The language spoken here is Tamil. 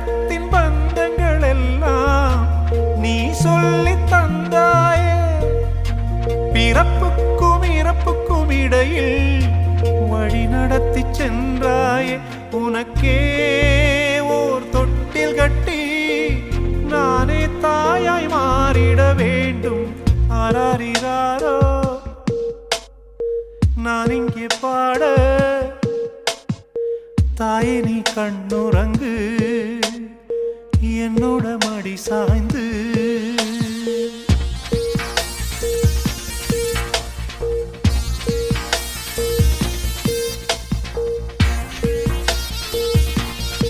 ரத்தத்தின் பந்தங்கள் எல்லாம் நீ சொல்லி தந்தாயே. பிறப்புக்கும் இறப்புக்கும் இடையில் வழி நடத்தி சென்றாயே. உனக்கே ஓர் தொட்டில் கட்டி நானே தாயாய் மாறிட வேண்டும். ஆராரிராரோ நான் இங்கே பாட, தாயே நீ கண்ணுறங்கு என்னோட மடி சாய்ந்து.